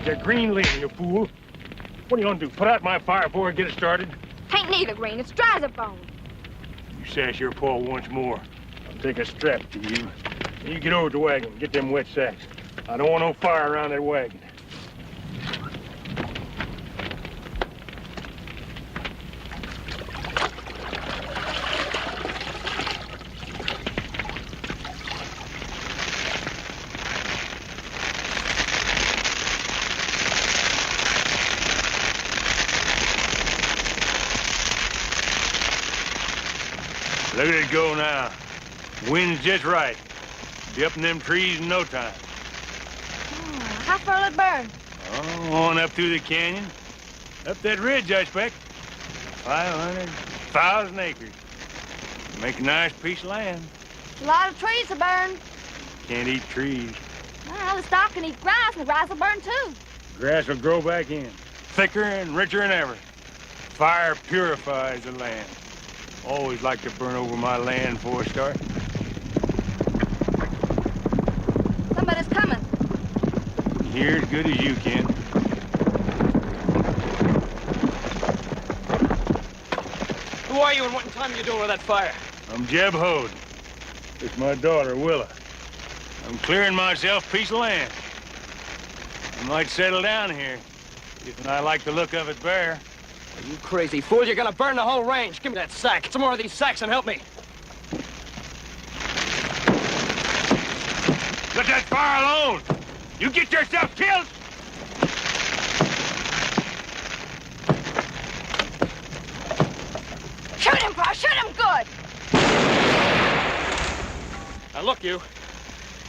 that green lane, you fool. What are you gonna do, put out my fire before I get it started? Tain't neither green, it's dry as a bone. You sash your paw once more, I'll take a strap to you. You get over to the wagon, get them wet sacks. I don't want no fire around that wagon. Look at it go now. Wind's just right. Be up in them trees in no time. How far will it burn? Oh, on up through the canyon. Up that ridge, I expect. 500,000 acres. Make a nice piece of land. A lot of trees to burn. Can't eat trees. Well, the stock can eat grass, and the grass will burn too. Grass will grow back in. Thicker and richer than ever. Fire purifies the land. Always like to burn over my land before I start. Somebody's coming. Here as good as you can. Who are you and what in time are you doing with that fire? I'm Jeb Hoad. It's my daughter, Willow. I'm clearing myself a piece of land. I might settle down here, if I like the look of it bare. Are you crazy fool? You're gonna burn the whole range. Give me that sack. Get some more of these sacks and help me. Let that fire alone! You get yourself killed! Shoot him, Pa! Shoot him good! Now look, you.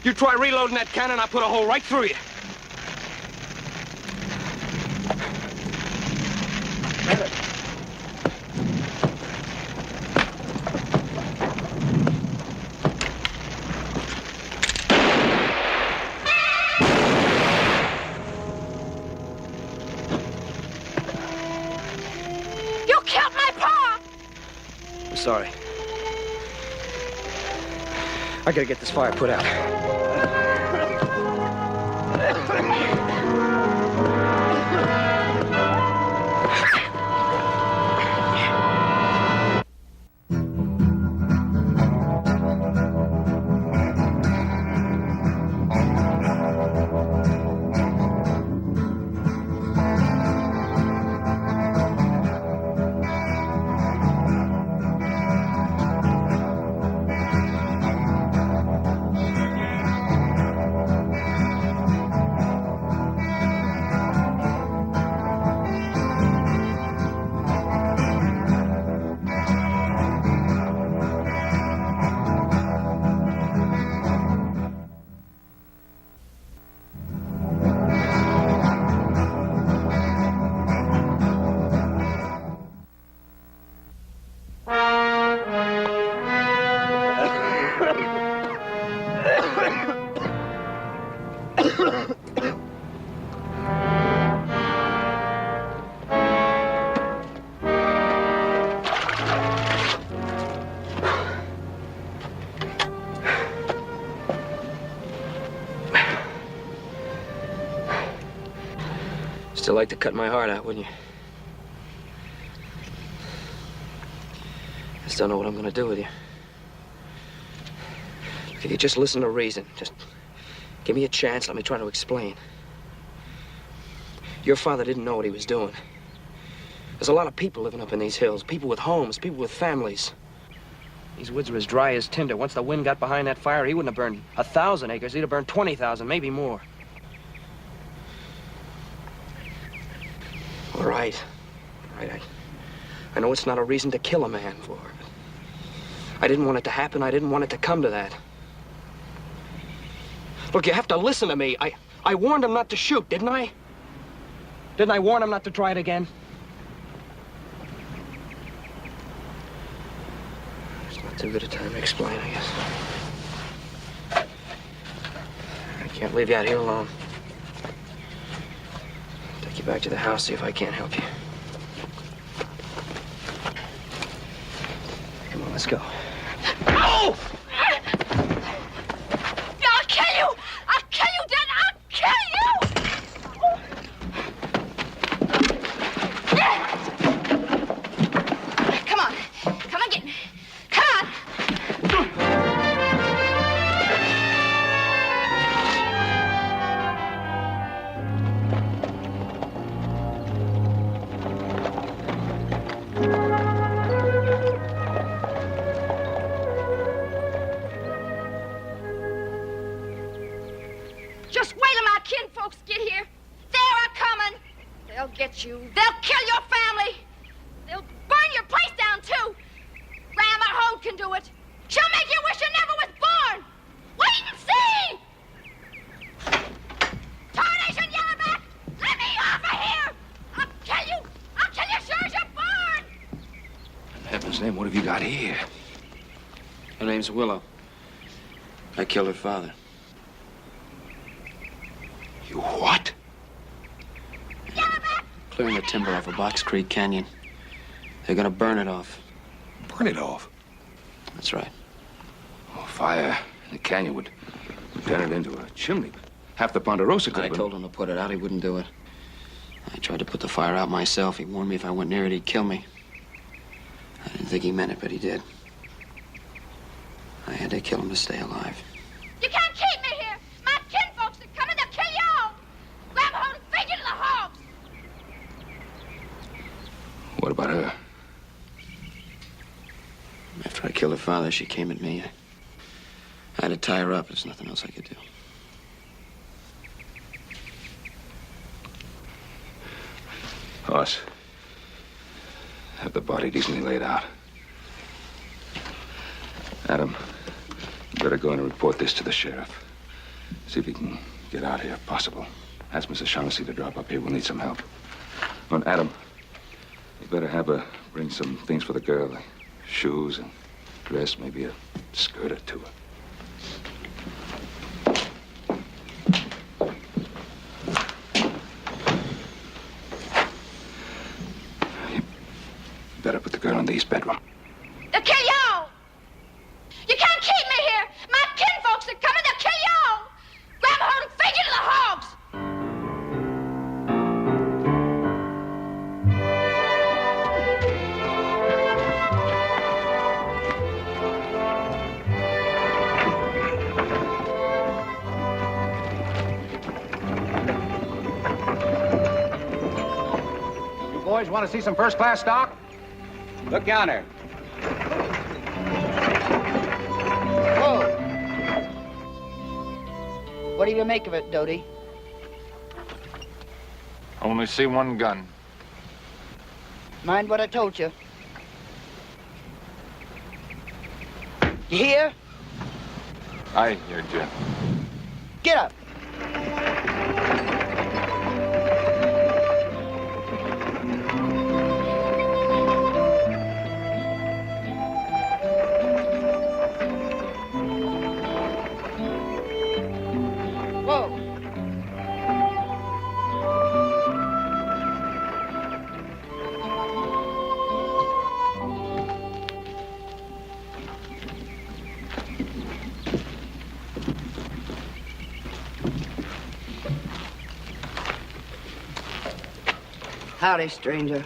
You try reloading that cannon, I'll put a hole right through you. You killed my Pa! I'm sorry. I gotta get this fire put out. Still like to cut my heart out, wouldn't you? I just don't know what I'm gonna do with you. Look, if you just listen to reason, just give me a chance, let me try to explain. Your father didn't know what he was doing. There's a lot of people living up in these hills, people with homes, people with families. These woods are as dry as tinder. Once the wind got behind that fire, he wouldn't have burned 1,000 acres. He'd have burned 20,000, maybe more. All right. I know it's not a reason to kill a man for it. I didn't want it to happen. I didn't want it to come to that. Look, you have to listen to me. I warned him not to shoot, didn't I? Didn't I warn him not to try it again? It's not too good a time to explain, I guess. I can't leave you out here alone. Take you back to the house, see if I can't help you. Come on, let's go. Oh! I'll kill you! I'll kill you, Dad! I'll kill you! get you. They'll kill your family. They'll burn your place down, too. Grandma Hoad can do it. She'll make you wish you never was born. Wait and see! Tarnation, Yellowback! Let me off of here! I'll kill you! I'll kill you sure as you're born! In heaven's name, what have you got here? Her name's Willow. I killed her father. You what? Yellowback! Clearing the timber off of Box Creek Canyon. They're gonna burn it off. Burn it off? That's right. Oh, fire in the canyon would turn it into a chimney. Half the Ponderosa could I have been... told him to put it out. He wouldn't do it. I tried to put the fire out myself. He warned me if I went near it, he'd kill me. I didn't think he meant it, but he did. I had to kill him to stay alive. You can't keep me here! My kinfolks are coming, they'll kill you all! Grab hold and feed you to the hogs! What about her? After I killed her father, she came at me. I had to tie her up. There's nothing else I could do. Hoss, have the body decently laid out. Adam, you better go in and report this to the sheriff. See if he can get out here if possible. Ask Mrs. Shaughnessy to drop up here. We'll need some help. Oh, and Adam, you better have her bring some things for the girl. Like shoes and dress, maybe a skirt or two. You better put the girl in the east bedroom. They'll kill you all! You can't keep me here! My kinfolks are coming, they'll kill you all! Grab hold and feed you to the hogs! Boys, want to see some first-class stock? Look yonder. Whoa. What do you make of it, Doty? Only see one gun. Mind what I told you. You hear? I hear you. Get up. Whoa. Howdy, stranger.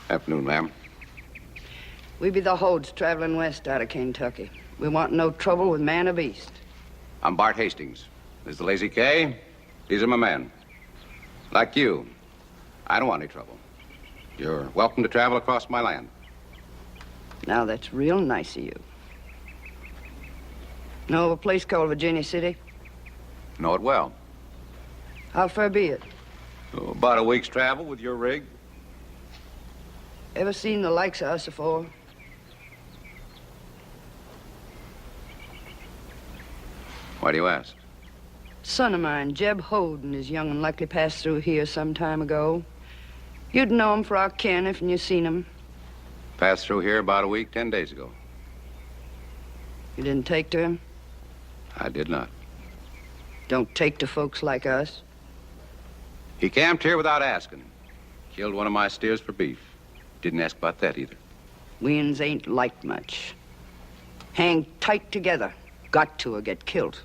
Afternoon, ma'am. We be the Hoads traveling west out of Kentucky. We want no trouble with man or beast. I'm Bart Hastings. This is the Lazy K. These are my men. Like you, I don't want any trouble. You're welcome to travel across my land. Now, that's real nice of you. Know of a place called Virginia City? Know it well. How far be it? Oh, about a week's travel with your rig. Ever seen the likes of us afore? Why do you ask? Son of mine, Jeb Hoad, and his young and likely passed through here some time ago. You'd know him for our kin if you seen him. Passed through here about a week, 10 days ago. You didn't take to him? I did not. Don't take to folks like us. He camped here without asking. Killed one of my steers for beef. Didn't ask about that either. We'ns ain't liked much. Hang tight together. Got to or get killed.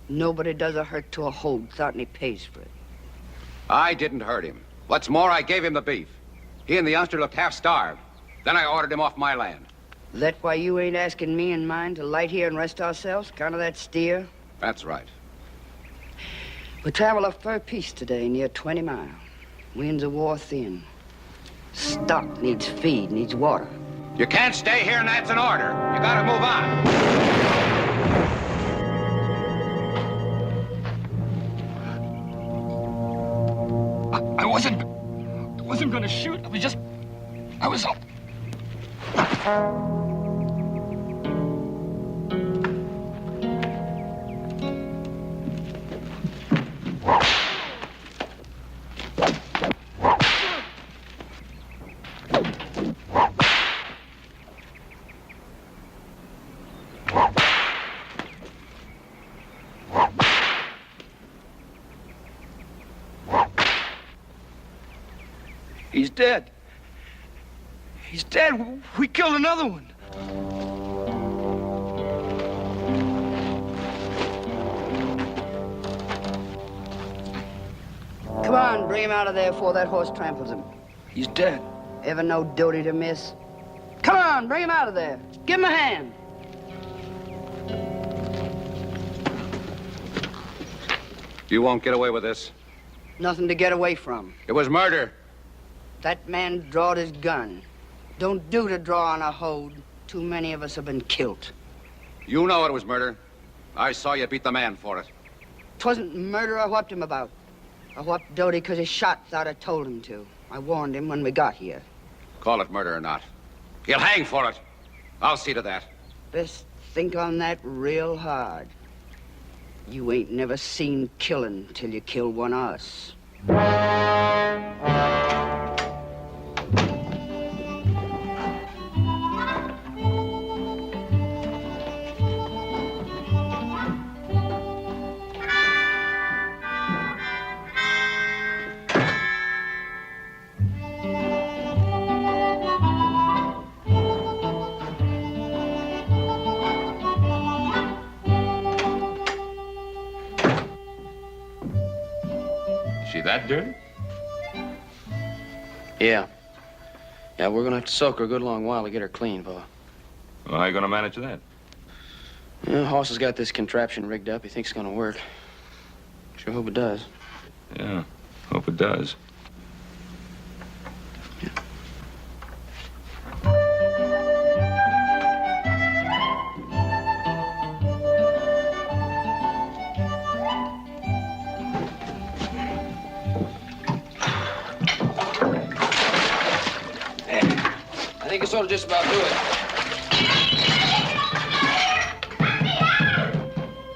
Nobody does a hurt to a Hoad without any pays for it. I didn't hurt him. What's more, I gave him the beef. He and the youngster looked half-starved. Then I ordered him off my land. That why you ain't asking me and mine to light here and rest ourselves? Kind of that steer? That's right. We travel up for a piece today, near 20 mile. Winds are war thin. Stock needs feed, needs water. You can't stay here and that's an order. You gotta move on. I wasn't gonna shoot. I was up. He's dead. He's dead. We killed another one. Come on, bring him out of there before that horse tramples him. He's dead. Ever no duty to miss? Come on, bring him out of there. Give him a hand. You won't get away with this. Nothing to get away from. It was murder. That man drawed his gun. Don't do to draw on a Hoad. Too many of us have been killed. You know it was murder. I saw you beat the man for it. 'Twasn't murder I whopped him about. I whopped Doty because his shot thought I told him to. I warned him when we got here. Call it murder or not. He'll hang for it. I'll see to that. Best think on that real hard. You ain't never seen killing till you kill one of us. Is she that dirty? Yeah. Yeah, we're gonna have to soak her a good long while to get her clean, Paul. Well, how are you gonna manage that? Yeah, Hoss has got this contraption rigged up. He thinks it's gonna work. Sure hope it does. Yeah, hope it does. I think this ought to just about do it.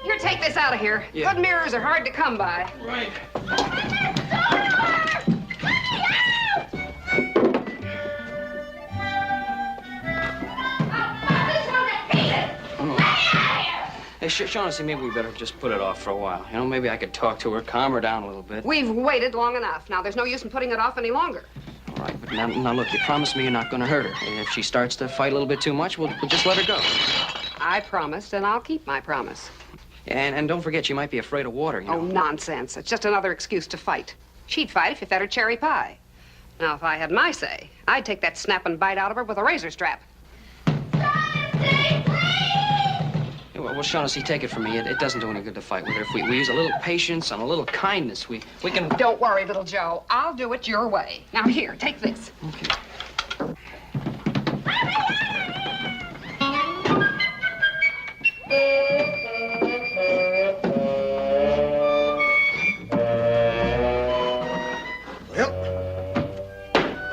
Here, take this out of here. Yeah. Good mirrors are hard to come by. Right. Hey, Shaughnessy, maybe we better just put it off for a while. You know, maybe I could talk to her, calm her down a little bit. We've waited long enough. Now, there's no use in putting it off any longer. All right, but now look, you promised me you're not going to hurt her. And if she starts to fight a little bit too much, we'll just let her go. I promised, and I'll keep my promise. And don't forget, she might be afraid of water, you know. Oh, nonsense. It's just another excuse to fight. She'd fight if you fed her cherry pie. Now, if I had my say, I'd take that snap and bite out of her with a razor strap. Yeah, well, Shaughnessy, take it from me. It doesn't do any good to fight with her. If we use a little patience and a little kindness, we can... Don't worry, little Joe. I'll do it your way. Now, here, take this. Okay. Well,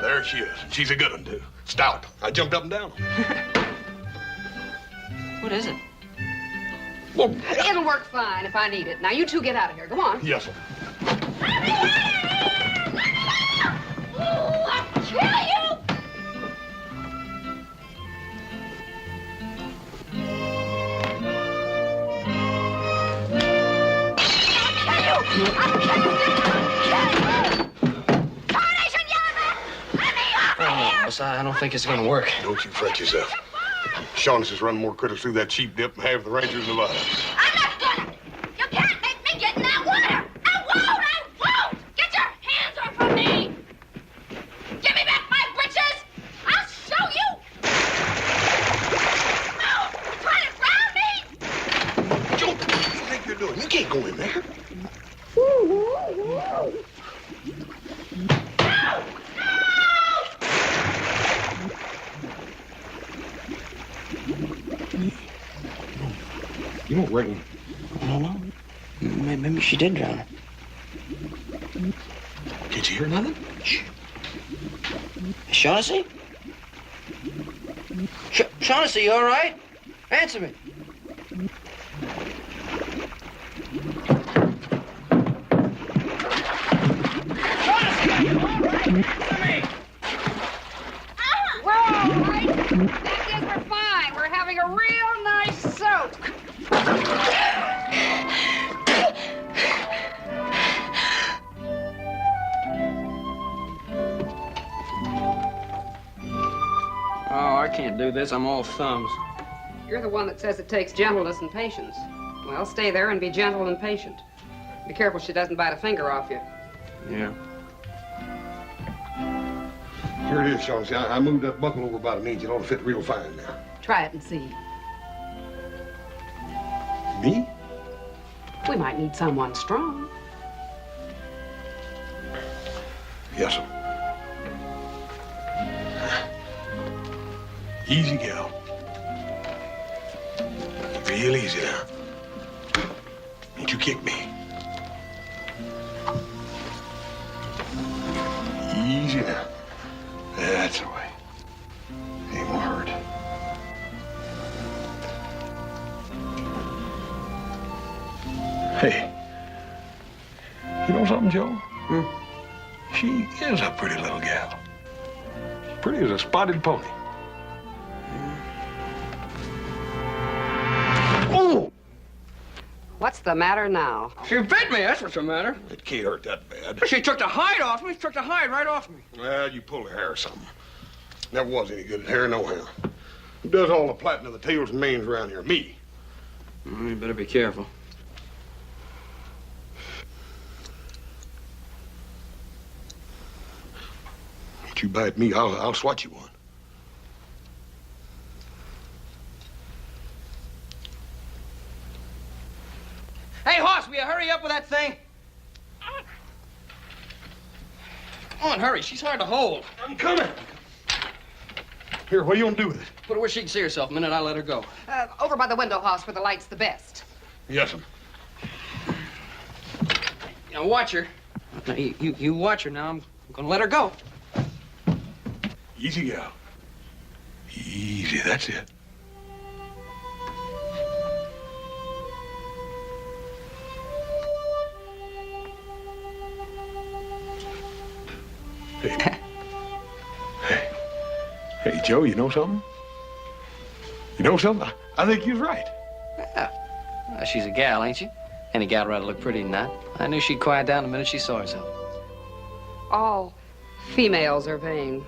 there she is. She's a good one, too. Stout. I jumped up and down. What is it? Well, It'll work fine if I need it. Now, you two get out of here. Go on. yes, sir. I'll kill you! I don't think it's going to work. Don't you fret yourself. Shaughnessy's run more critters through that sheep dip than half the Rangers in Nevada. I'm not gonna! You can't make me get in that water! I won't! I won't! Get your hands off of me! Give me back my britches! I'll show you! No! You're trying to drown me! Joe, what do you think you're doing? You can't go in there. You won't wreck me. No. Maybe she did drown. Get Did you hear nothing? Shh. Shaughnessy? Shaughnessy, you all right? Answer me. We're all right. That is, we're fine. We're having a real nice soak. Oh, I can't do this. I'm all thumbs. You're the one that says it takes gentleness and patience. Well, stay there and be gentle and patient. Be careful she doesn't bite a finger off you. Yeah. Here it is, Shaughnessy. I moved that buckle over about an inch. It ought to fit real fine now. Try it and see. Me? We might need someone strong. Yes, sir. Easy, gal. Real easy now. Ain't you kick me? Easy now. That's the way. Ain't gonna hurt. Hey, you know something, Joe? She is a pretty little gal. Pretty as a spotted pony. Oh! What's the matter now? She bit me, that's what's the matter. It can't hurt that bad. She took the hide off me. She took the hide right off me. Well, you pulled her hair or something. Never was any good at hair, no how. Who does all the plaiting of the tails and manes around here? Me. You better be careful. If you bite me, I'll swat you one. Hey, Hoss, will you hurry up with that thing? Come on, hurry. She's hard to hold. I'm coming. Here, what are you gonna do with it? Put her where she can see herself. A minute, I'll let her go. Over by the window house where the light's the best. Yes, sir. Now, watch her. Now, you watch her now. I'm gonna let her go. Easy, gal. Easy, that's it. Hey, Joe, you know something? You know something? I think you're right. Yeah. She's a gal, ain't she? Any gal ought to look pretty than that. I knew she'd quiet down the minute she saw herself. All females are vain.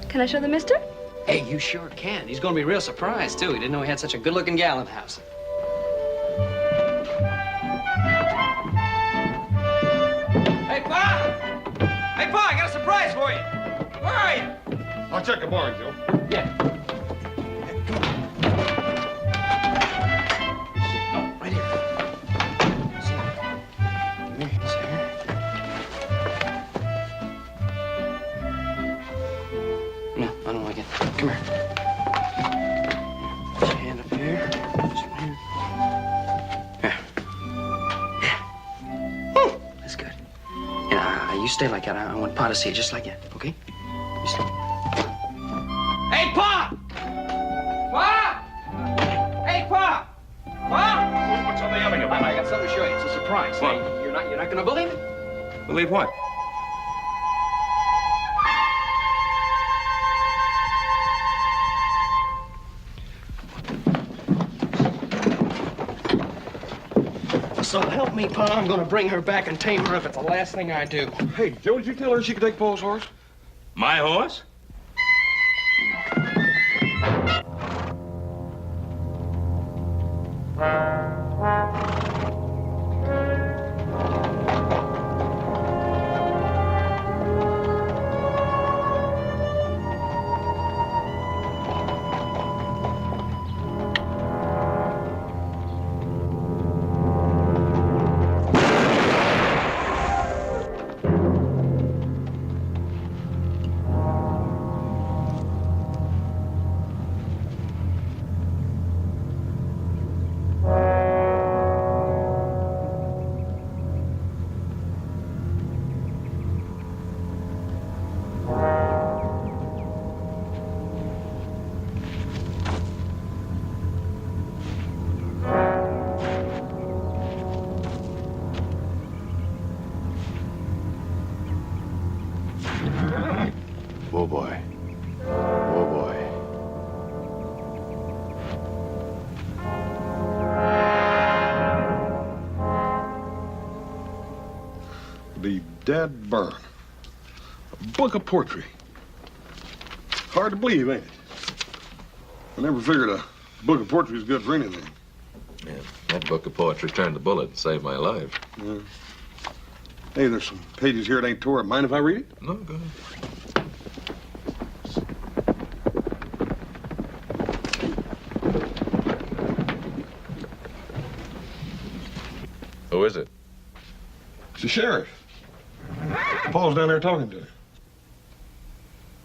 Can I show the mister? Hey, you sure can. He's gonna be real surprised, too. He didn't know he had such a good-looking gal in the house. Hey, Pa! Hey, Pa, I got a surprise for you. Where are you? I'll check the barn, Joe. Yeah. Oh, right here. See. Come here. See here. No, I don't like it. Come here. Put your hand up here. Put your hand. Here. Yeah. Woo! That's good. And you stay like that. I want Pa to see it just like that, okay? You stay. Hey, Pa! Pa! Hey, Pa! Pa! What's all the yelling about? I got something to show you. It's a surprise. What? Hey, you're not gonna believe it. Believe what? So help me, Pa, I'm gonna bring her back and tame her if it's the last thing I do. Hey, Joe, did you tell her she could take Paul's horse? My horse? Oh, boy. The dead burn. A book of poetry. Hard to believe, ain't it? I never figured a book of poetry was good for anything. Yeah, that book of poetry turned the bullet and saved my life. Yeah. Hey, there's some pages here that ain't tore up. Mind if I read it? No, go ahead. Who is it? It's the sheriff. Paul's down there talking to him.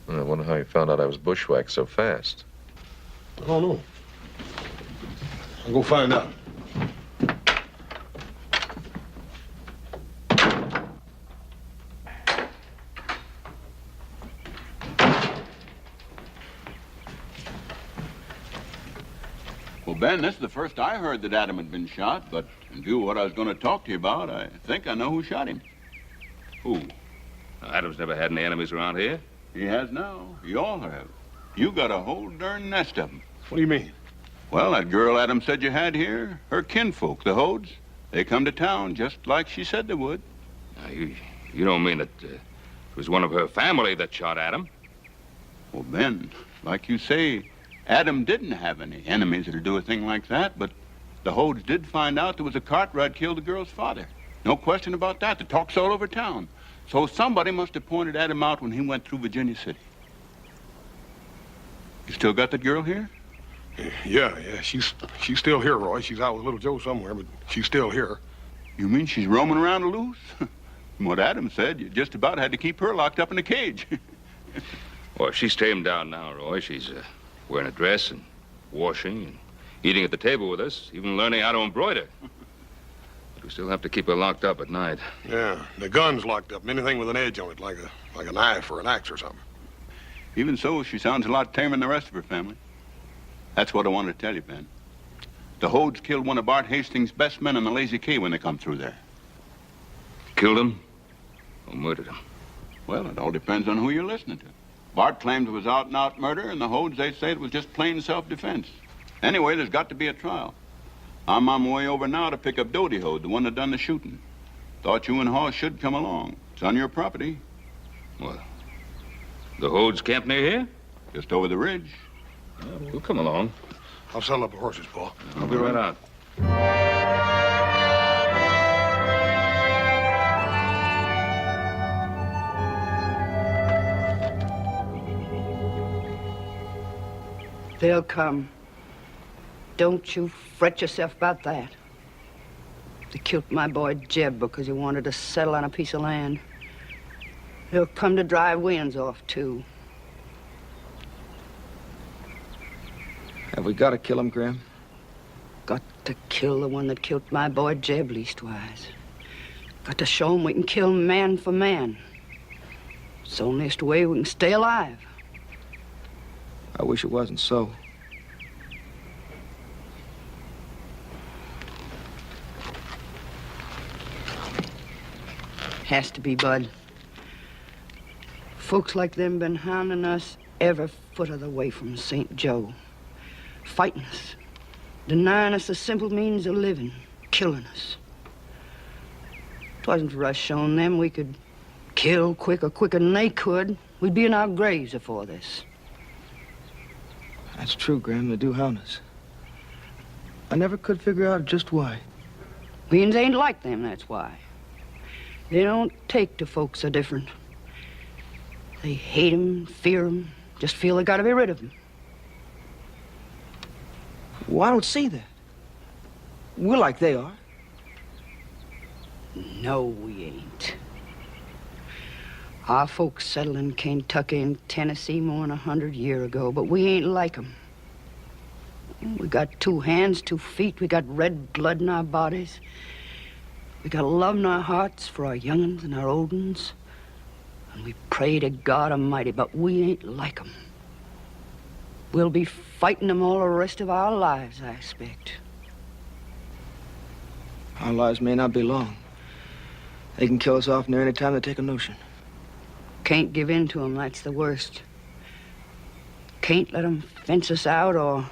I wonder how you found out I was bushwhacked so fast. I don't know. I'll go find out. Well, Ben, this is the first I heard that Adam had been shot, but in view of what I was going to talk to you about, I think I know who shot him. Who? Adam's never had any enemies around here. He has now. You all have. You got a whole darn nest of them. What do you mean? Well, that girl Adam said you had here, her kinfolk, the Hoads, they come to town just like she said they would. Now, you don't mean that it was one of her family that shot Adam? Well, Ben, like you say, Adam didn't have any enemies that'd do a thing like that, but the Hoads did find out there was a Cartwright killed the girl's father. No question about that. The talk's all over town. So somebody must have pointed Adam out when he went through Virginia City. You still got that girl here? Yeah, she's still here, Roy. She's out with little Joe somewhere, but she's still here. You mean she's roaming around loose? From what Adam said, you just about had to keep her locked up in a cage. Well, she's tamed down now, Roy. She's wearing a dress and washing and eating at the table with us, even learning how to embroider. But we still have to keep her locked up at night. Yeah, the gun's locked up. Anything with an edge on it, like a knife or an axe or something. Even so, she sounds a lot tamer than the rest of her family. That's what I wanted to tell you, Ben. The Hoads killed one of Bart Hastings' best men on the Lazy K when they come through there. Killed him or murdered him? Well, it all depends on who you're listening to. Bart claimed it was out-and-out murder, and the Hoads, they say it was just plain self-defense. Anyway, there's got to be a trial. I'm on my way over now to pick up Dodie Hoad, the one that done the shooting. Thought you and Hoss should come along. It's on your property. Well, the Hoads camp near here? Just over the ridge. Well, we'll come along. I'll settle up the horses, Paul. I'll be right out. They'll come. Don't you fret yourself about that. They killed my boy Jeb because he wanted to settle on a piece of land. They'll come to drive winds off, too. Have we got to kill him, Graham? Got to kill the one that killed my boy Jeb, leastwise. Got to show him we can kill man for man. It's the onlyest way we can stay alive. I wish it wasn't so. Has to be, Bud. Folks like them been hounding us every foot of the way from St. Joe. Fighting us. Denying us the simple means of living. Killing us. It wasn't for us showing them we could kill quicker than they could. We'd be in our graves before this. That's true, Graham. They do hound us. I never could figure out just why. We ain't like them, that's why. They don't take to folks so different. They hate 'em, fear 'em, just feel they gotta be rid of 'em. Well, I don't see that. We're like they are. No, we ain't. Our folks settled in Kentucky and Tennessee more than 100 years ago, but we ain't like 'em. We got 2 hands, 2 feet. We got red blood in our bodies. We got love in our hearts for our young'uns and our old uns. And we pray to God Almighty, but we ain't like 'em. We'll be fighting 'em all the rest of our lives, I expect. Our lives may not be long. They can kill us off near any time they take a notion. Can't give in to 'em, that's the worst. can't let 'em fence us out or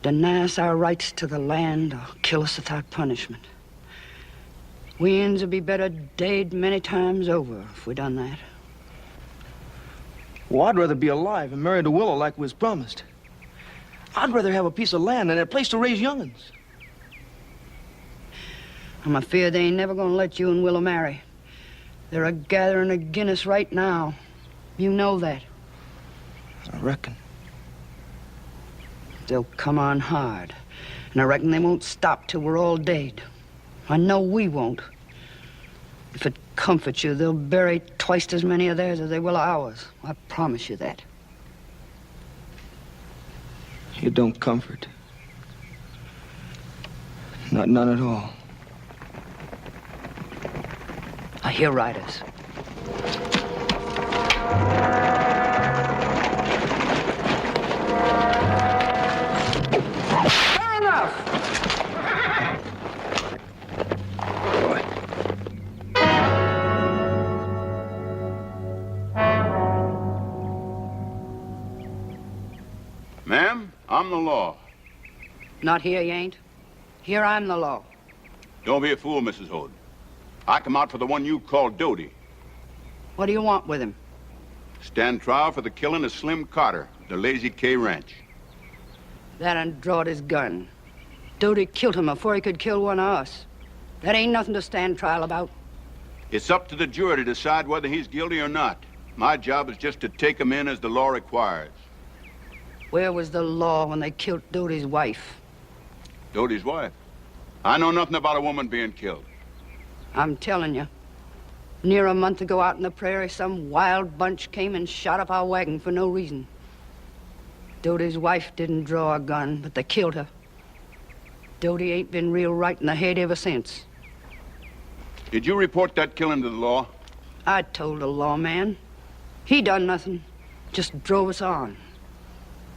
deny us our rights to the land or kill us without punishment. We Indians would be better dead many times over if we done that. Well, I'd rather be alive and married to Willow like we was promised. I'd rather have a piece of land than a place to raise young'uns. I'm afeard they ain't never gonna let you and Willow marry. They're a gathering agin us right now. You know that. I reckon. They'll come on hard. And I reckon they won't stop till we're all dead. I know we won't. If it comforts you, they'll bury twice as many of theirs as they will of ours. I promise you that. You don't comfort. None at all. I hear riders. Fair enough. Roy. Ma'am, I'm the law. Not here, you ain't. Here I'm the law. Don't be a fool, Mrs. Hoad. I come out for the one you call Doty. What do you want with him? Stand trial for the killing of Slim Carter, the Lazy K Ranch. That and drawed his gun. Doty killed him before he could kill one of us. That ain't nothing to stand trial about. It's up to the jury to decide whether he's guilty or not. My job is just to take him in as the law requires. Where was the law when they killed Doty's wife? Doty's wife? I know nothing about a woman being killed. I'm telling you. Near a month ago out in the prairie, some wild bunch came and shot up our wagon for no reason. Doty's wife didn't draw a gun, but they killed her. Doty ain't been real right in the head ever since. Did you report that killing to the law? I told the lawman. He done nothing, just drove us on.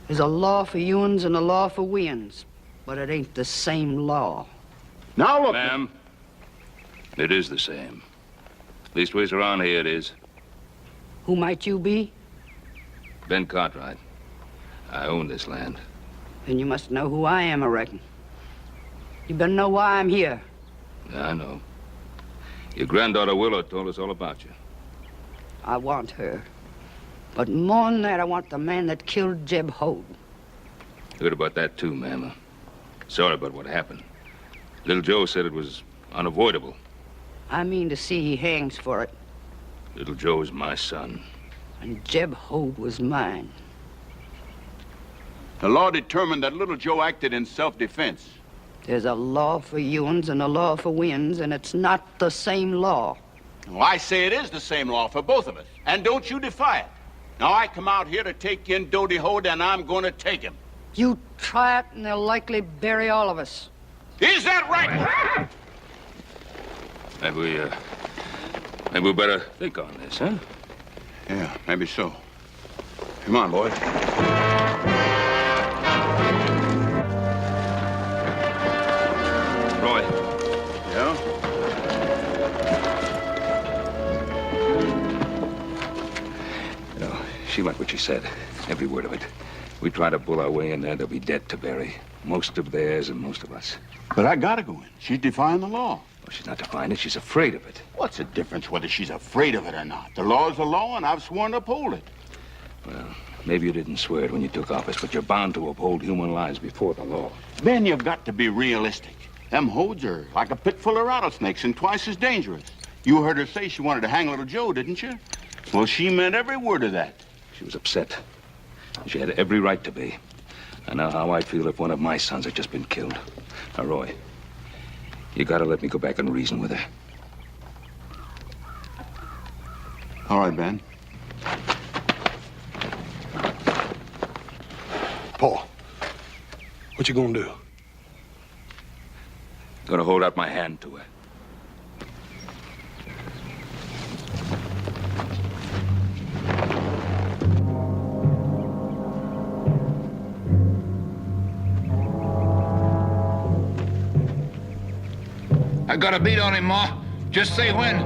There's a law for you'uns and a law for we'uns, but it ain't the same law. Now look, Ma'am, it is the same. Leastways around here it is. Who might you be? Ben Cartwright. I own this land. Then you must know who I am, I reckon. You better know why I'm here. Yeah, I know. Your granddaughter Willow told us all about you. I want her. But more than that, I want the man that killed Jeb Hoad. Heard about that too, ma'am. Sorry about what happened. Little Joe said it was unavoidable. I mean to see he hangs for it. Little Joe is my son. And Jeb Hoad was mine. the law determined that little Joe acted in self-defense. There's a law for you'uns and a law for we'uns, and it's not the same law. Well, I say it is the same law for both of us. And don't you defy it. Now, I come out here to take in Doty Hoad, and I'm going to take him. You try it, and they'll likely bury all of us. Is that right? Maybe we better think on this, huh? Yeah, maybe so. Come on, boys. Roy. Yeah? You know, she meant what she said. Every word of it. We try to pull our way in there, they'll be dead to bury. Most of theirs and most of us. But I gotta go in. She's defying the law. Well, she's not defying it, she's afraid of it. What's the difference whether she's afraid of it or not? The law is the law, and I've sworn to uphold it. Well, maybe you didn't swear it when you took office, but you're bound to uphold human lives before the law. Ben, you've got to be realistic. Them Hoads are like a pit full of rattlesnakes and twice as dangerous. You heard her say she wanted to hang little Joe, didn't you? Well, she meant every word of that. She was upset. She had every right to be. I know how I'd feel if one of my sons had just been killed. Now, Roy, you gotta let me go back and reason with her. All right, Ben. Paul, what you gonna do? Gonna hold out my hand to her. I got a beat on him, Ma. Just say when.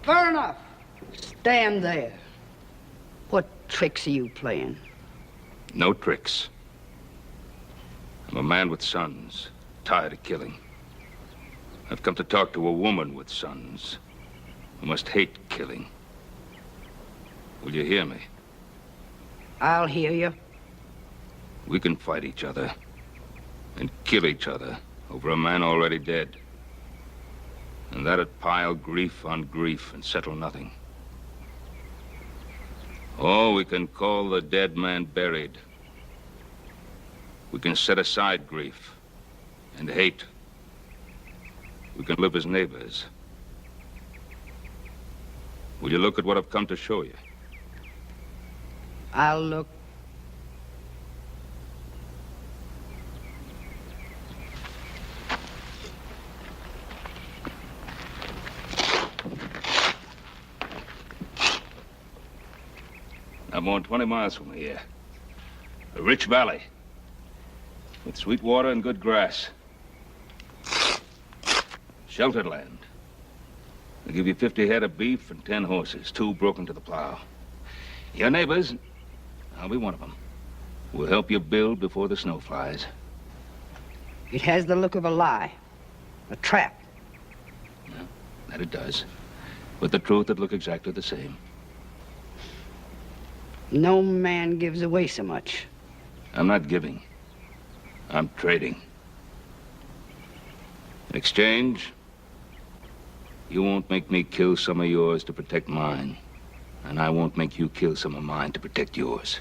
Fair enough. Stand there. What tricks are you playing? No tricks. I'm a man with sons, tired of killing. I've come to talk to a woman with sons who must hate killing. Will you hear me? I'll hear you. We can fight each other and kill each other over a man already dead. And that'd pile grief on grief and settle nothing. Or we can call the dead man buried. We can set aside grief and hate. We can live as neighbors. Will you look at what I've come to show you? I'll look. I'm more than 20 miles from here. A rich valley with sweet water and good grass. Sheltered land. They'll give you 50 head of beef and 10 horses, 2 broken to the plow. Your neighbors, I'll be one of them. We'll help you build before the snow flies. It has the look of a lie. A trap. Yeah, that it does. But the truth would look exactly the same. No man gives away so much. I'm not giving. I'm trading. In exchange, you won't make me kill some of yours to protect mine. And I won't make you kill some of mine to protect yours.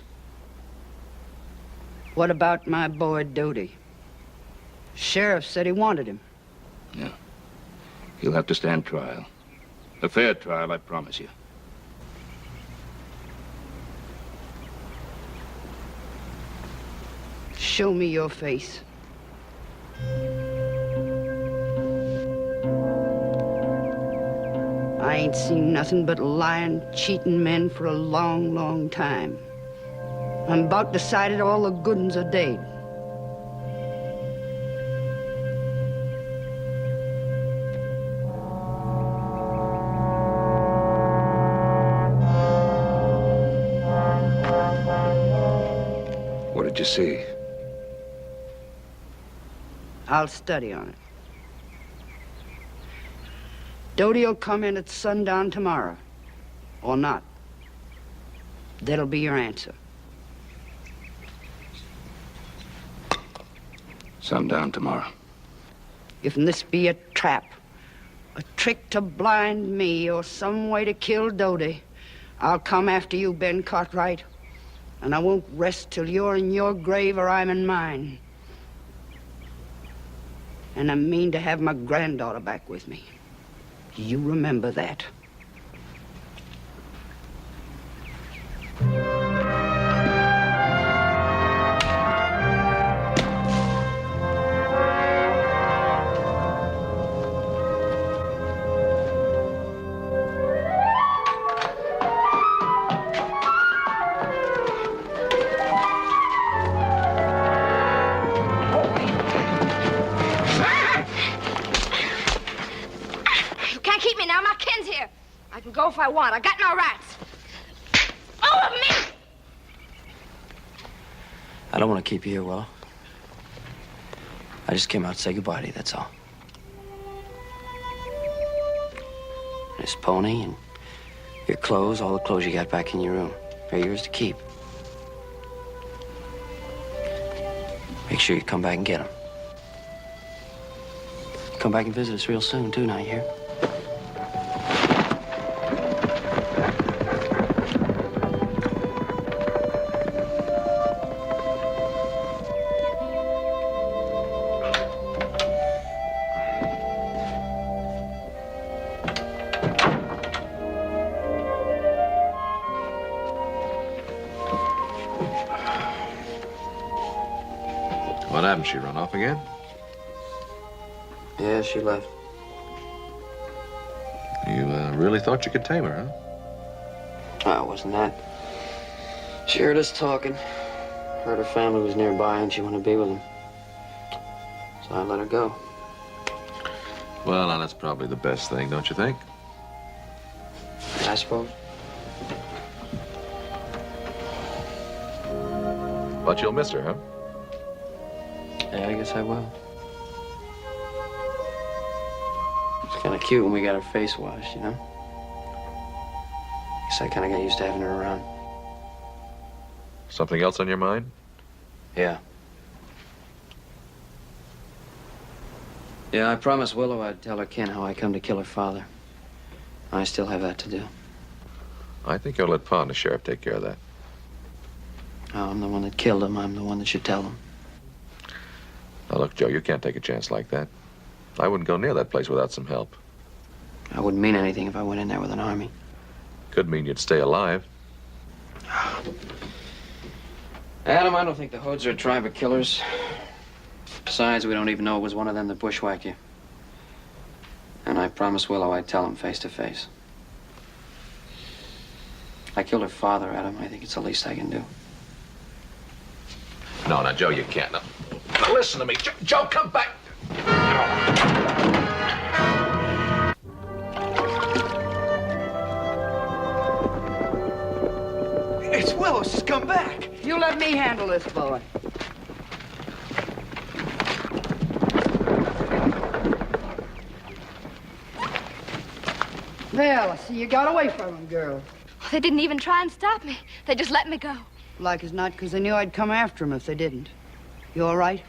What about my boy Doty? Sheriff said he wanted him. Yeah. He'll have to stand trial. A fair trial, I promise you. Show me your face. I ain't seen nothing but lying, cheating men for a long, long time. I'm about decided all the good uns are dead. What did you see? I'll study on it. Doty'll come in at sundown tomorrow. Or not. That'll be your answer. Sundown tomorrow. If this be a trap, a trick to blind me, or some way to kill Doty, I'll come after you, Ben Cartwright. And I won't rest till you're in your grave or I'm in mine. And I mean to have my granddaughter back with me. You remember that. Go if I want. I got no rights. Over me! I don't want to keep you here, Willow. I just came out to say goodbye to you, that's all. This pony and your clothes, all the clothes you got back in your room, are yours to keep. Make sure you come back and get them. Come back and visit us real soon, too, now you hear? What happened? She run off again? Yeah, she left. You really thought you could tame her, huh? Oh, it wasn't that. She heard us talking. Heard her family was nearby and she wanted to be with them. So I let her go. Well, now, that's probably the best thing, don't you think? I suppose. But you'll miss her, huh? Yeah, I guess I will. It's kind of cute when we got her face washed, you know? Guess I kind of got used to having her around. Something else on your mind? Yeah. Yeah, I promised Willow I'd tell her Ken how I come to kill her father. I still have that to do. I think you'll let Pa and the sheriff take care of that. Oh, I'm the one that killed him. I'm the one that should tell them. Now, look, Joe, you can't take a chance like that. I wouldn't go near that place without some help. I wouldn't mean anything if I went in there with an army. Could mean you'd stay alive. Adam, I don't think the Hoads are a tribe of killers. Besides, we don't even know it was one of them that bushwhacked you. And I promised Willow I'd tell him face to face. I killed her father, Adam. I think it's the least I can do. No, now, Joe, you can't. Now listen to me. Joe, come back. It's Willow. She's come back. You let me handle this, boy. Well, I see you got away from him, girl. They didn't even try and stop me. They just let me go. Like as not, because they knew I'd come after him if they didn't. You all right?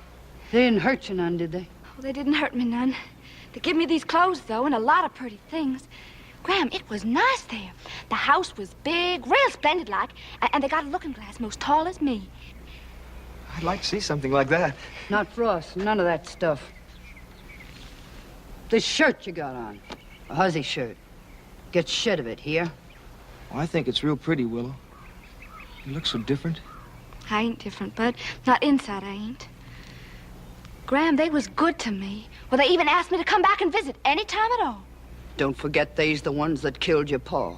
They didn't hurt you none, did they? Oh, they didn't hurt me none. They give me these clothes, though, and a lot of pretty things. Graham, it was nice there. The house was big, real splendid like, and they got a looking glass most tall as me. I'd like to see something like that. Not for us. None of that stuff. This shirt you got on, a huzzy shirt. Get shit of it, here. Well, I think it's real pretty, Willow. You look so different. I ain't different, Bud. Not inside, I ain't. Graham, they was good to me. Well, they even asked me to come back and visit any time at all. Don't forget they's the ones that killed your pa.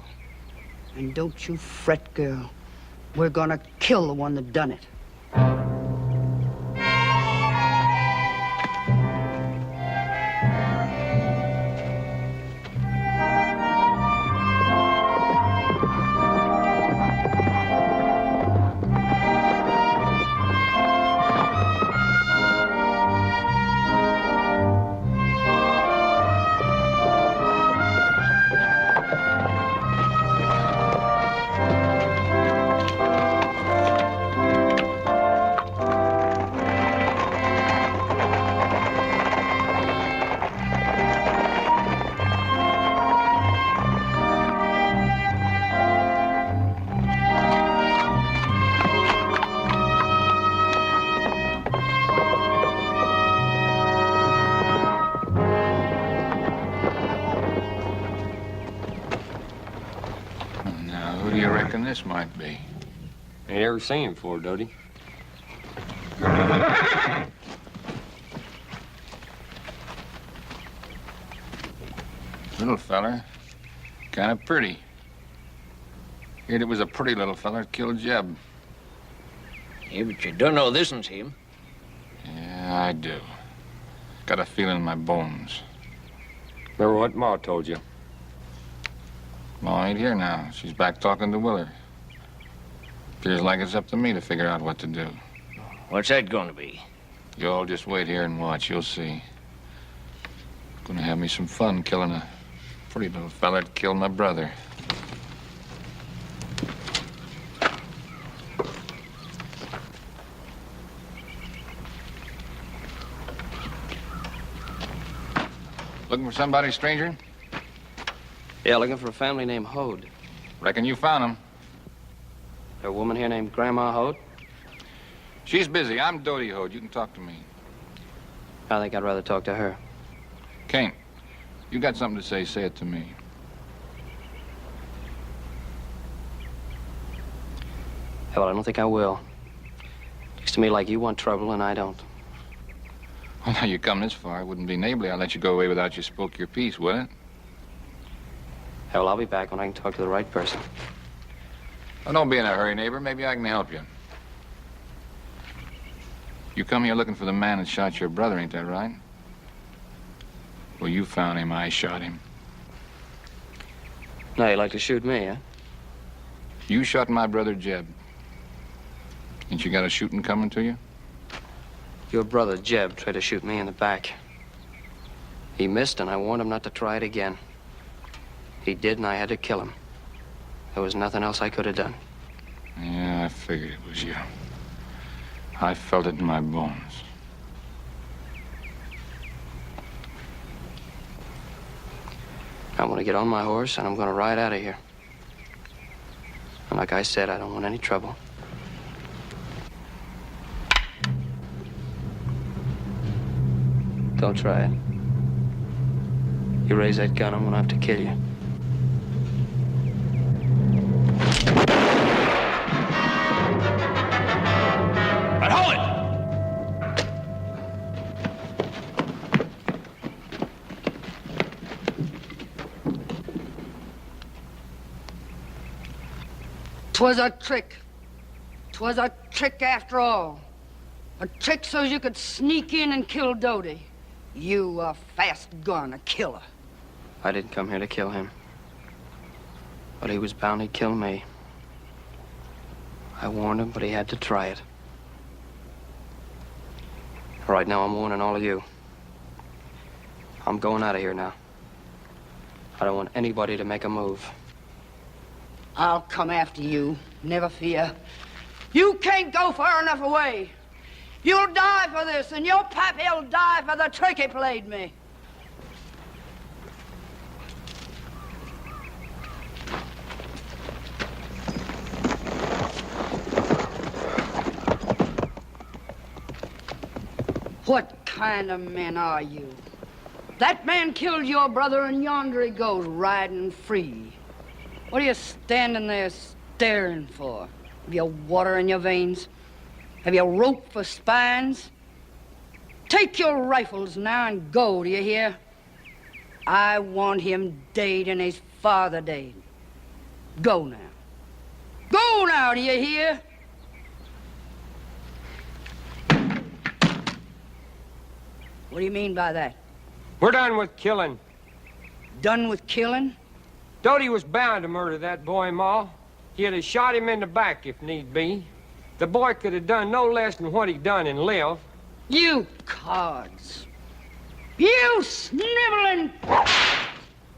And don't you fret, girl. We're gonna kill the one that done it. This might be. Ain't ever seen him before, Dodie. Little feller. Kind of pretty. Heard it was a pretty little feller that killed Jeb. Yeah, but you don't know this one's him. Yeah, I do. Got a feeling in my bones. Remember what Ma told you? Ma ain't here now. She's back talking to Willard. Feels like it's up to me to figure out what to do. What's that gonna be? You all just wait here and watch. You'll see. Gonna have me some fun killing a pretty little fella that killed my brother. Looking for somebody, stranger? Yeah, looking for a family named Hoad. Reckon you found him. A woman here named Grandma Hoad? She's busy. I'm Dodie Hoad. You can talk to me. I think I'd rather talk to her. Kane, you got something to say it to me. Hell, I don't think I will. Looks to me like you want trouble and I don't. Well, now you come this far. It wouldn't be neighborly. I'd let you go away without you spoke your piece, would it? Hell, I'll be back when I can talk to the right person. Well, don't be in a hurry, neighbor. Maybe I can help you. You come here looking for the man that shot your brother, ain't that right? Well, you found him. I shot him. Now you like to shoot me, huh? You shot my brother Jeb. Ain't you got a shooting coming to you? Your brother Jeb tried to shoot me in the back. He missed, and I warned him not to try it again. He did, and I had to kill him. There was nothing else I could have done. Yeah, I figured it was you. I felt it in my bones. I'm gonna get on my horse, and I'm gonna ride out of here. And like I said, I don't want any trouble. Don't try it. You raise that gun, I'm gonna have to kill you. But hold it! 'Twas a trick. 'Twas a trick after all. A trick so you could sneak in and kill Doty. You a fast gun, killer. I didn't come here to kill him. But he was bound to kill me. I warned him, but he had to try it. Right now, I'm warning all of you. I'm going out of here now. I don't want anybody to make a move. I'll come after you, never fear. You can't go far enough away. You'll die for this, and your pappy'll die for the trick he played me. What kind of men are you? That man killed your brother, and yonder he goes riding free. What are you standing there staring for? Have you water in your veins? Have you rope for spines? Take your rifles now and go, do you hear? I want him dead and his father dead. Go now. Go now, do you hear? What do you mean by that? We're done with killing. Done with killing? Doty was bound to murder that boy, Ma. He'd have shot him in the back if need be. The boy could have done no less than what he done and lived. You cards. You sniveling...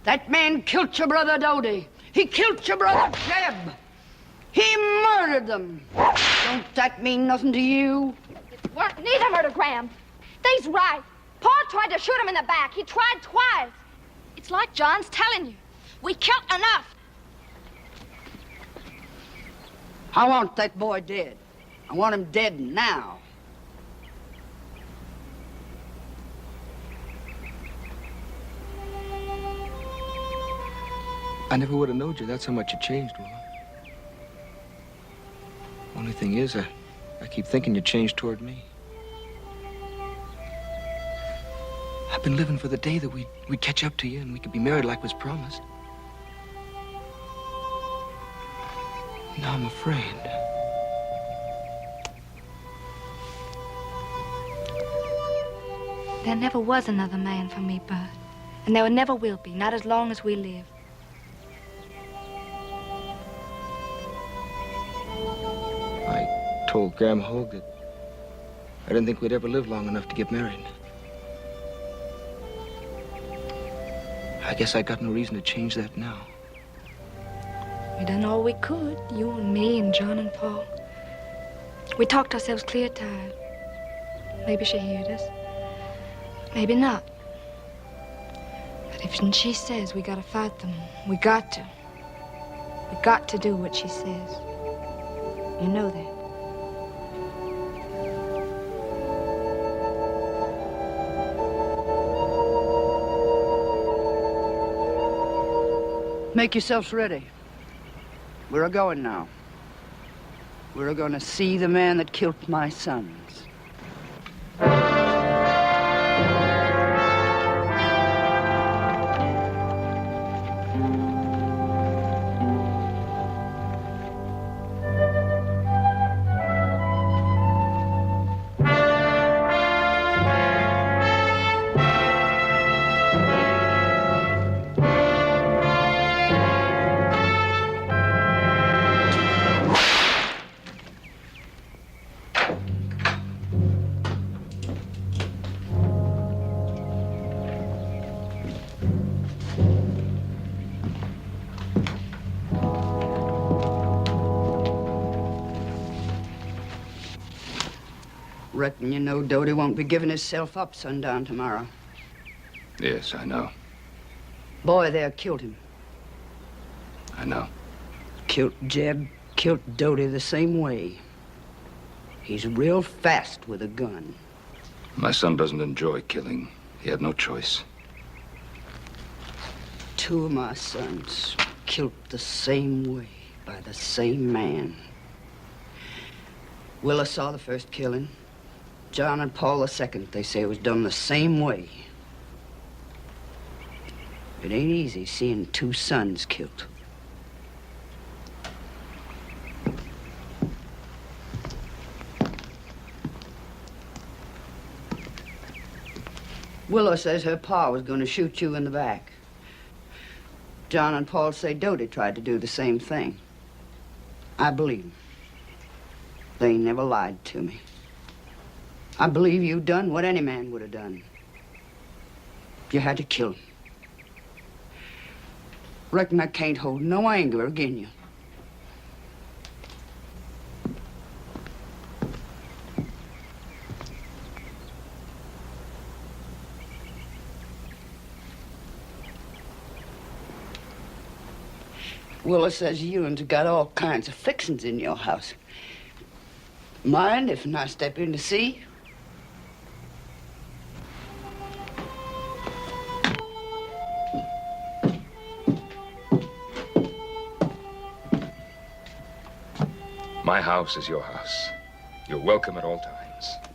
That man killed your brother Doty. He killed your brother Jeb. He murdered them. Don't that mean nothing to you? It weren't neither murder, Graham. They's right. Pa tried to shoot him in the back. He tried twice. It's like John's telling you. We killed enough. I want that boy dead. I want him dead now. I never would have known you. That's how much you changed, Willow. Only thing is, I keep thinking you changed toward me. I've been living for the day that we'd catch up to you and we could be married like was promised. Now I'm afraid. There never was another man for me, Bud. And there never will be, not as long as we live. I told Graham Hoad that I didn't think we'd ever live long enough to get married. I guess I got no reason to change that now. We done all we could, you and me and John and Paul. We talked ourselves clear tired. Maybe she heard us. Maybe not. But if she says we gotta fight them, we got to. We got to do what she says. You know that. Make yourselves ready. We're a-going now. We're a-gonna see the man that killed my sons. Reckon you know Doty won't be giving himself up sundown tomorrow. Yes, I know. Boy there killed him. I know. Killed Jeb, killed Doty the same way. He's real fast with a gun. My son doesn't enjoy killing. He had no choice. Two of my sons killed the same way by the same man. Willow saw the first killing. John and Paul the second, they say, it was done the same way. It ain't easy seeing two sons killed. Willow says her pa was going to shoot you in the back. John and Paul say Doty tried to do the same thing. I believe them. They never lied to me. I believe you done what any man would have done. You had to kill him. Reckon I can't hold no anger agin you. Willow says you and got all kinds of fixings in your house. Mind if I step in to see? My house is your house. You're welcome at all times.